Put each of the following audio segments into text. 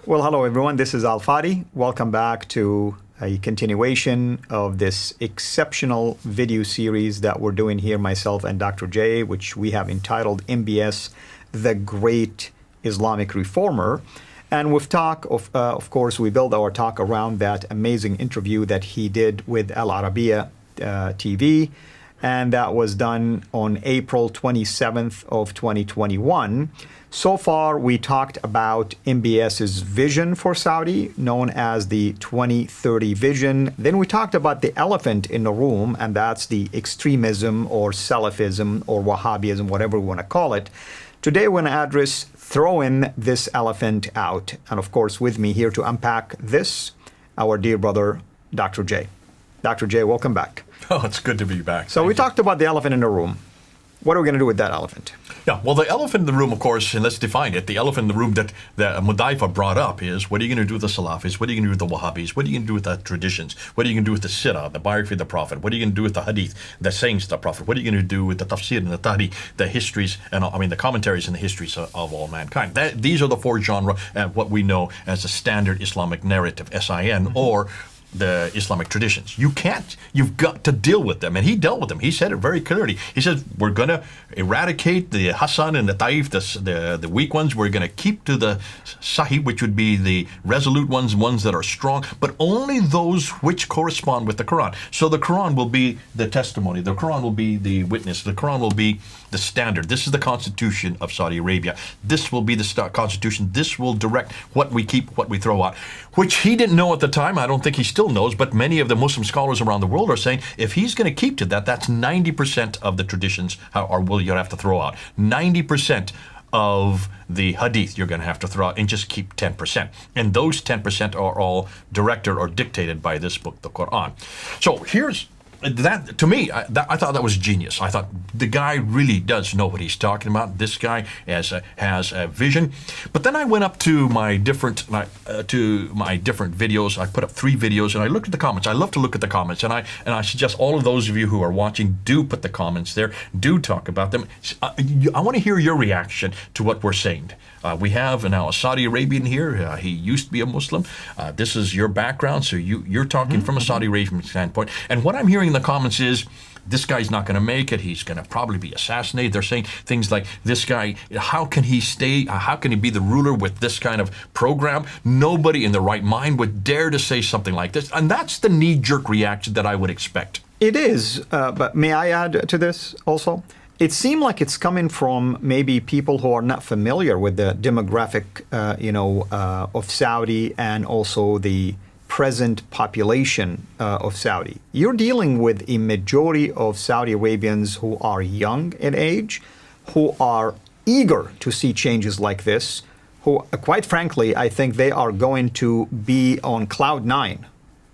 Well, hello everyone. This is Al Fadi. Welcome back to a continuation of this exceptional video series that we're doing here, myself and Dr. J, which we have entitled MBS, The Great Islamic Reformer. And we've talked, of course, we build our talk around that amazing interview that he did with Al Arabiya TV. And that was done on April 27th of 2021. So far, we talked about MBS's vision for Saudi, known as the 2030 vision. Then we talked about the elephant in the room, and that's the extremism or Salafism or Wahhabism, whatever we want to call it. Today, we're going to throwing this elephant out. And of course, with me here to unpack this, our dear brother, Dr. J. Dr. J, welcome back. Oh, it's good to be back. So we talked about the elephant in the room. What are we going to do with that elephant? Yeah, well, the elephant in the room, of course, and let's define it. The elephant in the room that Mudaifa brought up is, what are you going to do with the Salafis? What are you going to do with the Wahhabis? What are you going to do with the traditions? What are you going to do with the Sirah, the biography of the Prophet? What are you going to do with the Hadith, the sayings of the Prophet? What are you going to do with the Tafsir and the Tahri, the histories, and the commentaries and the histories of all mankind? These are the four genres, what we know as the standard Islamic narrative, S.I.N, or the Islamic traditions. You've got to deal with them. And he dealt with them. He said it very clearly. He says, we're going to eradicate the Hassan and the Taif, the weak ones. We're going to keep to the Sahih, which would be the resolute ones that are strong, but only those which correspond with the Quran. So the Quran will be the testimony. The Quran will be the witness. The Quran will be the standard. This is the constitution of Saudi Arabia. This will be the constitution. This will direct what we keep, what we throw out, which he didn't know at the time. I don't think he still knows, but many of the Muslim scholars around the world are saying if he's going to keep to that, that's 90% of the traditions you'll have to throw out. 90% of the hadith you're going to have to throw out and just keep 10%. And those 10% are all directed or dictated by this book, the Quran. So here's that. To me, I thought that was genius. I thought the guy really does know what he's talking about. This guy has a vision. But then I went up to my different videos. I put up 3 videos and I looked at the comments. I love to look at the comments, and I suggest all of those of you who are watching do put the comments there. Do talk about them. I want to hear your reaction to what we're saying. We have now a Saudi Arabian here. He used to be a Muslim. This is your background, so you're talking from a Saudi Arabian standpoint. And what I'm hearing in the comments is, this guy's not going to make it. He's going to probably be assassinated. They're saying things like, this guy, how can he stay? How can he be the ruler with this kind of program? Nobody in their right mind would dare to say something like this. And that's the knee-jerk reaction that I would expect. It is, but may I add to this also? It seemed like it's coming from maybe people who are not familiar with the demographic, of Saudi and also the present population of Saudi. You're dealing with a majority of Saudi Arabians who are young in age, who are eager to see changes like this, who, quite frankly, I think they are going to be on cloud 9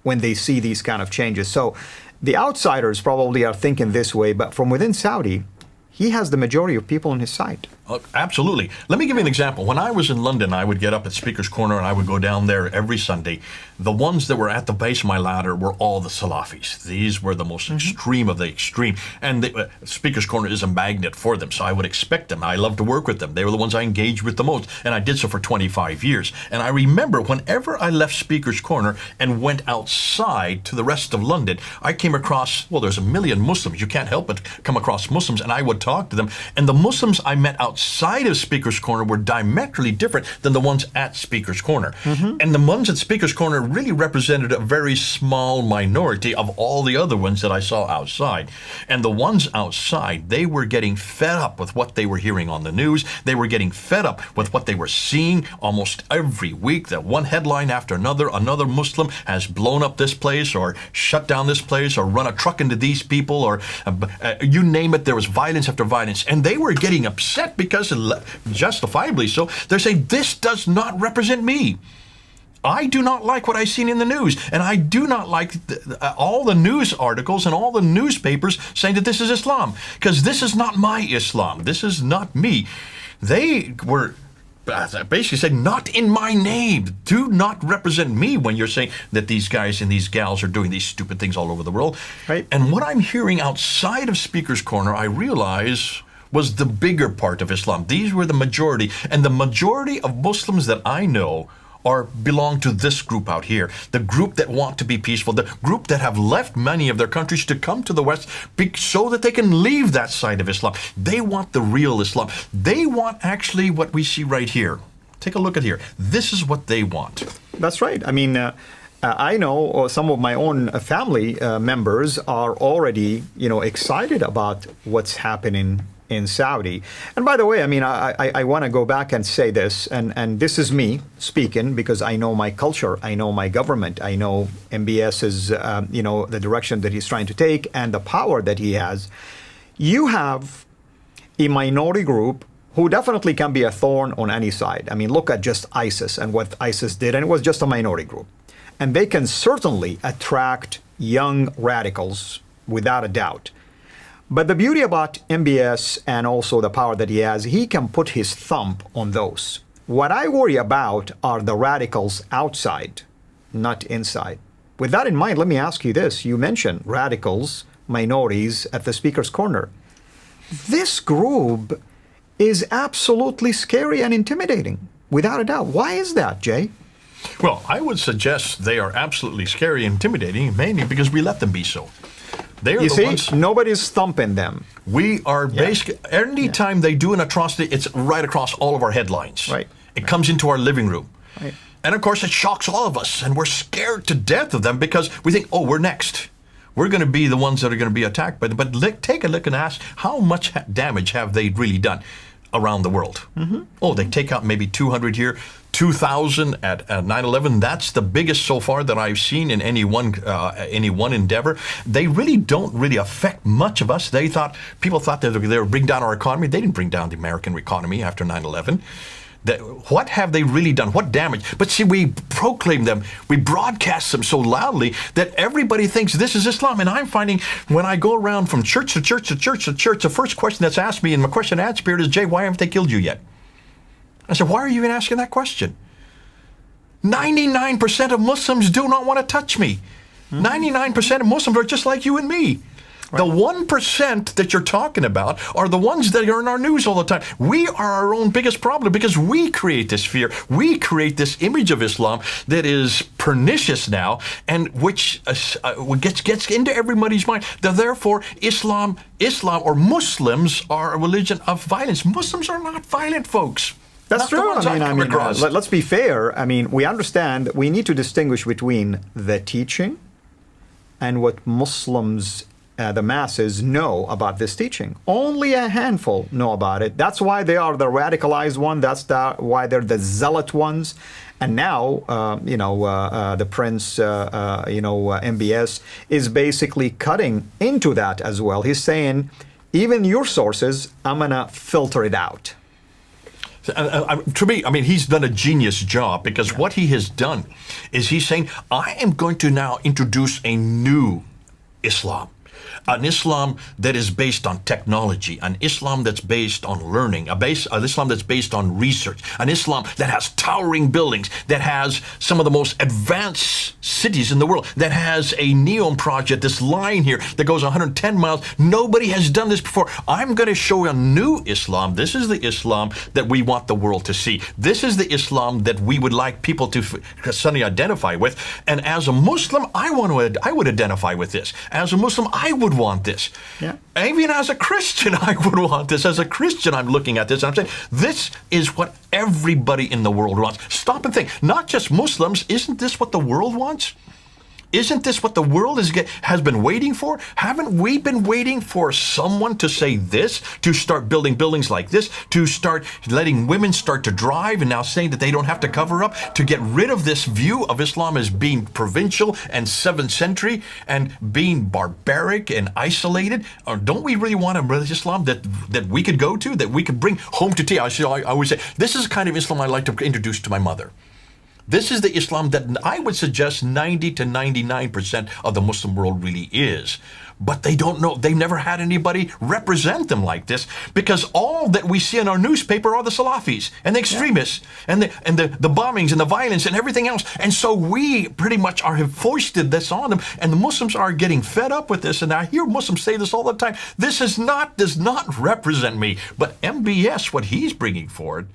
when they see these kind of changes. So the outsiders probably are thinking this way, but from within Saudi, he has the majority of people on his side. Absolutely. Let me give you an example. When I was in London, I would get up at Speaker's Corner and I would go down there every Sunday. The ones that were at the base of my ladder were all the Salafis. These were the most extreme of the extreme. And Speaker's Corner is a magnet for them, so I would expect them. I love to work with them. They were the ones I engaged with the most, and I did so for 25 years. And I remember whenever I left Speaker's Corner and went outside to the rest of London, I came across, well, there's a million Muslims. You can't help but come across Muslims, and I would talk to them. And the Muslims I met outside of Speaker's Corner were diametrically different than the ones at Speaker's Corner. And the ones at Speaker's Corner really represented a very small minority of all the other ones that I saw outside. And the ones outside, they were getting fed up with what they were hearing on the news. They were getting fed up with what they were seeing almost every week, that one headline after another Muslim has blown up this place or shut down this place or run a truck into these people, or you name it, there was violence after violence. And they were getting upset because, justifiably so, they're saying, this does not represent me. I do not like what I've seen in the news, and I do not like all the news articles and all the newspapers saying that this is Islam, because this is not my Islam. This is not me. They were basically saying, not in my name. Do not represent me when you're saying that these guys and these gals are doing these stupid things all over the world. Right. And what I'm hearing outside of Speaker's Corner, I realize, was the bigger part of Islam. These were the majority, and the majority of Muslims that I know are belong to this group out here, the group that want to be peaceful, the group that have left many of their countries to come to the West so that they can leave that side of Islam. They want the real Islam. They want actually what we see right here. Take a look at here. This is what they want. That's right. I mean, I know some of my own family members are already, excited about what's happening in Saudi. And by the way, I mean, I want to go back and say this, and this is me speaking because I know my culture, I know my government, I know MBS's, the direction that he's trying to take and the power that he has. You have a minority group who definitely can be a thorn on any side. I mean, look at just ISIS and what ISIS did, and it was just a minority group. And they can certainly attract young radicals without a doubt. But the beauty about MBS and also the power that he has, he can put his thumb on those. What I worry about are the radicals outside, not inside. With that in mind, let me ask you this. You mentioned radicals, minorities at the Speaker's Corner. This group is absolutely scary and intimidating, without a doubt. Why is that, Jay? Well, I would suggest they are absolutely scary and intimidating, mainly because we let them be so. They are ones. Nobody's thumping them. We are basically, any time they do an atrocity, it's right across all of our headlines. Right. It comes into our living room. Right. And of course, it shocks all of us, and we're scared to death of them because we think, oh, we're next. We're going to be the ones that are going to be attacked by them. But take a look and ask, how much damage have they really done around the world? Mm-hmm. Oh, they take out maybe 200 here, 2,000 at 9/11. That's the biggest so far that I've seen in any one endeavor. They really don't really affect much of us. People thought that they would bring down our economy. They didn't bring down the American economy after 9/11. What have they really done? What damage? But see, we proclaim them, we broadcast them so loudly that everybody thinks this is Islam. And I'm finding when I go around from church to church to church to church, the first question that's asked me in my question and answer period is, Jay, why haven't they killed you yet? I said, why are you even asking that question? 99% of Muslims do not want to touch me. 99% of Muslims are just like you and me. Right. The 1% that you're talking about are the ones that are in our news all the time. We are our own biggest problem because we create this fear. We create this image of Islam that is pernicious now and which gets into everybody's mind. Therefore, Islam or Muslims are a religion of violence. Muslims are not violent, folks. That's true. I mean, let's be fair. I mean, we understand that we need to distinguish between the teaching and what Muslims, the masses, know about this teaching. Only a handful know about it. That's why they are the radicalized one. That's why they're the zealot ones. And now, the Prince, MBS is basically cutting into that as well. He's saying, even your sources, I'm going to filter it out. To me, I mean, he's done a genius job because what he has done is he's saying, I am going to now introduce a new Islam. An Islam that is based on technology, an Islam that's based on learning, an Islam that's based on research, an Islam that has towering buildings, that has some of the most advanced cities in the world, that has a NEOM project, this line here that goes 110 miles. Nobody has done this before. I'm going to show a new Islam. This is the Islam that we want the world to see. This is the Islam that we would like people to suddenly identify with. And as a Muslim, I would identify with this. As a Muslim, I would want this. Yeah. Even as a Christian, I would want this. As a Christian, I'm looking at this and I'm saying, this is what everybody in the world wants. Stop and think. Not just Muslims. Isn't this what the world wants? Isn't this what the world has been waiting for? Haven't we been waiting for someone to say this, to start building buildings like this, to start letting women start to drive and now saying that they don't have to cover up, to get rid of this view of Islam as being provincial and 7th century and being barbaric and isolated? Or don't we really want a religious Islam that we could go to, that we could bring home to tea? I always say, this is the kind of Islam I like to introduce to my mother. This is the Islam that I would suggest 90 to 99% of the Muslim world really is. But they don't know. They've never had anybody represent them like this because all that we see in our newspaper are the Salafis and the extremists and the bombings and the violence and everything else. And so we pretty much have foisted this on them. And the Muslims are getting fed up with this. And I hear Muslims say this all the time. This does not represent me. But MBS, what he's bringing forward,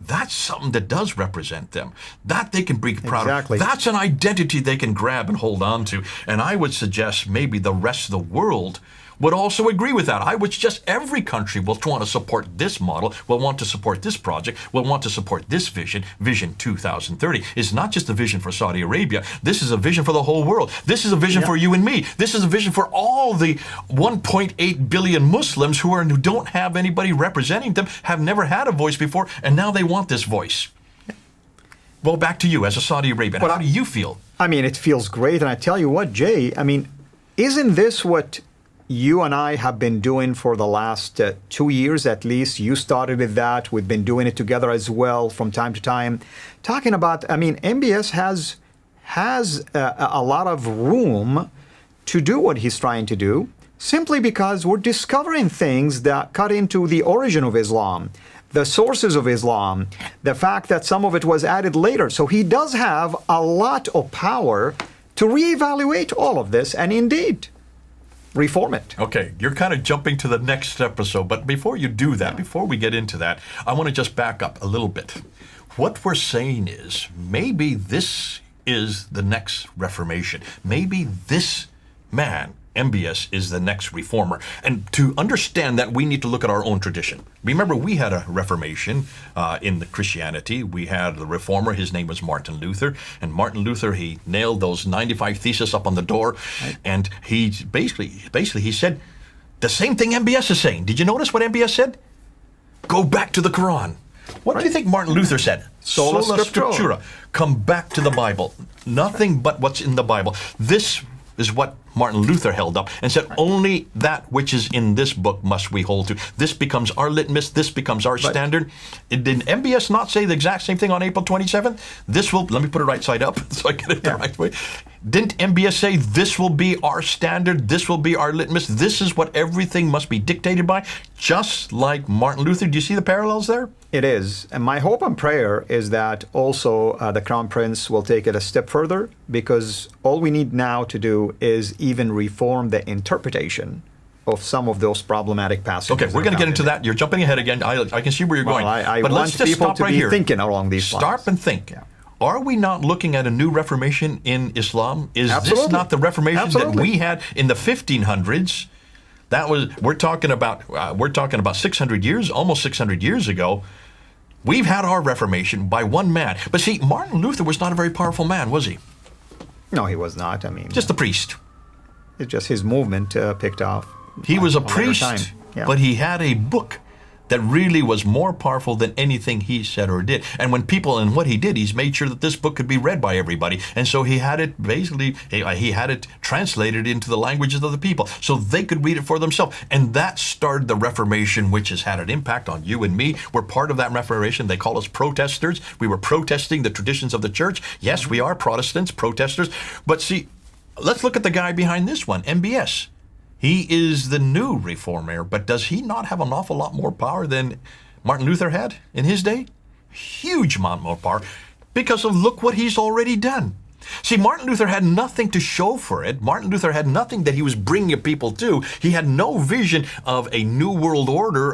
that's something that does represent them, that they can be proud Exactly. of. That's an identity they can grab and hold on to. And I would suggest maybe the rest of the world would also agree with that. I would suggest every country will want to support this model, will want to support this project, will want to support this vision. Vision 2030 is not just a vision for Saudi Arabia. This is a vision for the whole world. This is a vision for you and me. This is a vision for all the 1.8 billion Muslims who don't have anybody representing them, have never had a voice before, and now they want this voice. Well, back to you as a Saudi Arabian. How do you feel? I mean, it feels great. And I tell you what, Jay, I mean, isn't this what you and I have been doing for the last 2 years at least? You started with that. We've been doing it together as well from time to time. Talking about, I mean, MBS has a lot of room to do what he's trying to do, simply because we're discovering things that cut into the origin of Islam, the sources of Islam, the fact that some of it was added later. So he does have a lot of power to reevaluate all of this and indeed reform it. Okay, you're kind of jumping to the next episode, but before you do that, before we get into that, I want to just back up a little bit. What we're saying is maybe this is the next Reformation. Maybe this man, MBS, is the next reformer. And to understand that, we need to look at our own tradition. Remember, we had a Reformation in the Christianity. We had the reformer. His name was Martin Luther. And Martin Luther, he nailed those 95 Theses up on the door. Right. And he basically he said the same thing MBS is saying. Did you notice what MBS said? Go back to the Quran. What do you think Martin Luther said? Sola Scriptura. Come back to the Bible. Nothing but what's in the Bible. This is what Martin Luther held up and said, only that which is in this book must we hold to. This becomes our litmus. This becomes our standard. Did MBS not say the exact same thing on April 27th? This will, let me put it right side up so I get it the right way. Didn't MBS say this will be our standard? This will be our litmus. This is what everything must be dictated by, just like Martin Luther. Do you see the parallels there? It is. And my hope and prayer is that also the Crown Prince will take it a step further, because all we need now to do is even reform the interpretation of some of those problematic passages. Okay, we're going to get into that. You're jumping ahead again. I can see where you're going. I but want let's just people stop to right be here. thinking along these lines. Stop and think. Yeah. Are we not looking at a new Reformation in Islam? Is Absolutely. this not the Reformation Absolutely. that we had in the 1500s? That was we're talking about 600 years, almost 600 years ago. We've had our Reformation by one man. But see, Martin Luther was not a very powerful man, was he? No, he was not. I mean, just a priest. It's just his movement picked off. He was a priest, but he had a book that really was more powerful than anything he said or did. And when people, and what he did, he's made sure that this book could be read by everybody. And so he had it basically, he had it translated into the languages of the people so they could read it for themselves. And that started the Reformation, which has had an impact on you and me. We're part of that Reformation. They call us protesters. We were protesting the traditions of the church. Yes, we are Protestants, protesters. But see, let's look at the guy behind this one, MBS. He is the new reformer, but does he not have an awful lot more power than Martin Luther had in his day? Huge amount more power, because of look what he's already done. See, Martin Luther had nothing to show for it. Martin Luther had nothing that he was bringing people to. He had no vision of a new world order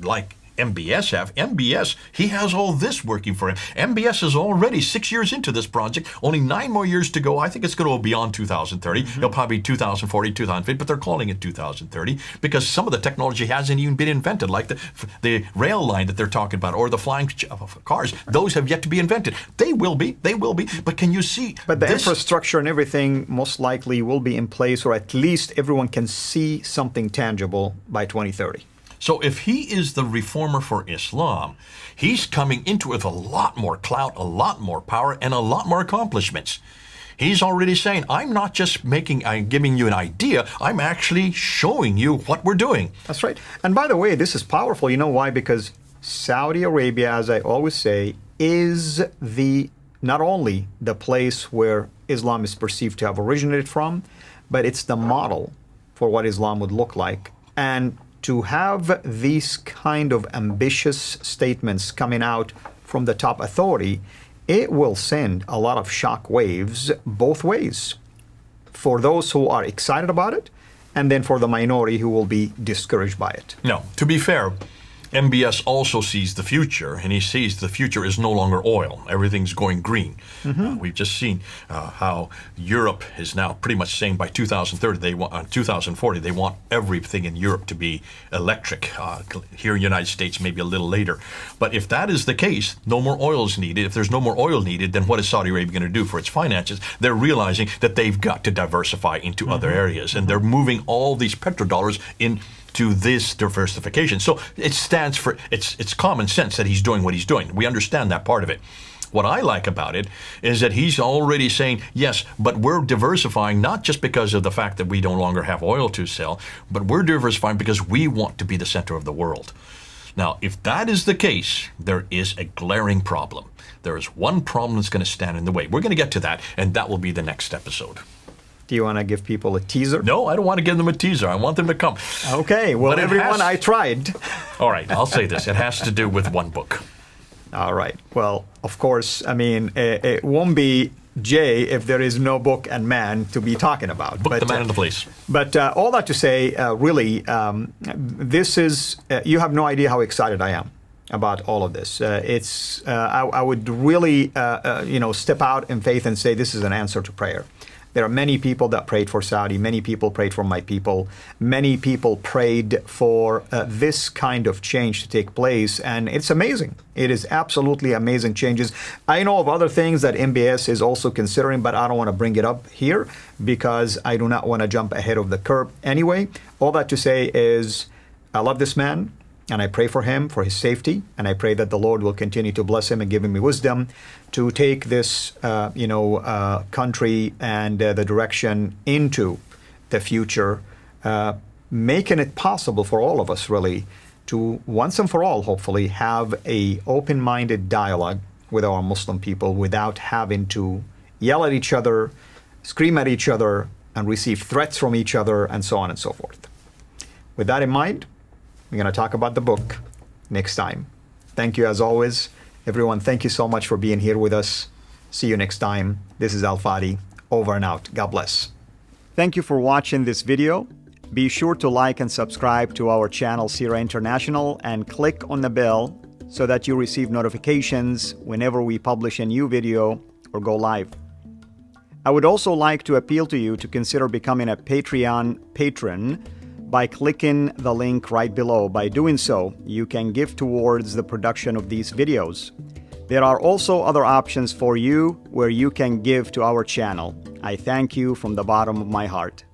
like MBS have. MBS, he has all this working for him. MBS is already 6 years into this project, only 9 more years to go. I think it's going to go beyond 2030. It'll probably be 2040, 2050, but they're calling it 2030 because some of the technology hasn't even been invented, like the rail line that they're talking about, or the flying cars. Those have yet to be invented. They will be, but can you see? But the infrastructure and everything most likely will be in place, or at least everyone can see something tangible by 2030. So if he is the reformer for Islam, he's coming into it with a lot more clout, a lot more power, and a lot more accomplishments. He's already saying, I'm not just giving you an idea, I'm actually showing you what we're doing. That's right. And by the way, this is powerful. You know why? Because Saudi Arabia, as I always say, is not only the place where Islam is perceived to have originated from, but it's the model for what Islam would look like. And to have these kind of ambitious statements coming out from the top authority, it will send a lot of shock waves both ways, for those who are excited about it, and then for the minority who will be discouraged by it. No, to be fair, MBS also sees the future, and he sees the future is no longer oil. Everything's going green. We've just seen how Europe is now pretty much saying by 2030, 2040, they want everything in Europe to be electric. Here in the United States, maybe a little later. But if that is the case, no more oil is needed. If there's no more oil needed, then what is Saudi Arabia going to do for its finances? They're realizing that they've got to diversify into other areas, and they're moving all these petrodollars into this diversification. So it stands for, it's common sense that he's doing what he's doing. We understand that part of it. What I like about it is that he's already saying, yes, but we're diversifying not just because of the fact that we no longer have oil to sell, but we're diversifying because we want to be the center of the world. Now, if that is the case, there is a glaring problem. There is one problem that's going to stand in the way. We're going to get to that, and that will be the next episode. Do you want to give people a teaser? No, I don't want to give them a teaser. I want them to come. Okay, well, everyone, I tried. All right, I'll say this. It has to do with one book. All right. Well, of course, I mean, it won't be Jay if there is no book and man to be talking about. Book, the man, and the place. But all that to say, really, this is, you have no idea how excited I am about all of this. I would really, step out in faith and say this is an answer to prayer. There are many people that prayed for Saudi. Many people prayed for my people. Many people prayed for this kind of change to take place. And it's amazing. It is absolutely amazing changes. I know of other things that MBS is also considering, but I don't want to bring it up here because I do not want to jump ahead of the curve. Anyway, all that to say is I love this man. And I pray for him, for his safety, and I pray that the Lord will continue to bless him and give him wisdom to take this, country and the direction into the future, making it possible for all of us, really, to once and for all, hopefully, have a open-minded dialogue with our Muslim people without having to yell at each other, scream at each other, and receive threats from each other, and so on and so forth. With that in mind, we're going to talk about the book next time. Thank you as always. Everyone, thank you so much for being here with us. See you next time. This is Al-Fadi. Over and out. God bless. Thank you for watching this video. Be sure to like and subscribe to our channel, Sira International, and click on the bell so that you receive notifications whenever we publish a new video or go live. I would also like to appeal to you to consider becoming a Patreon patron by clicking the link right below. By doing so, you can give towards the production of these videos. There are also other options for you where you can give to our channel. I thank you from the bottom of my heart.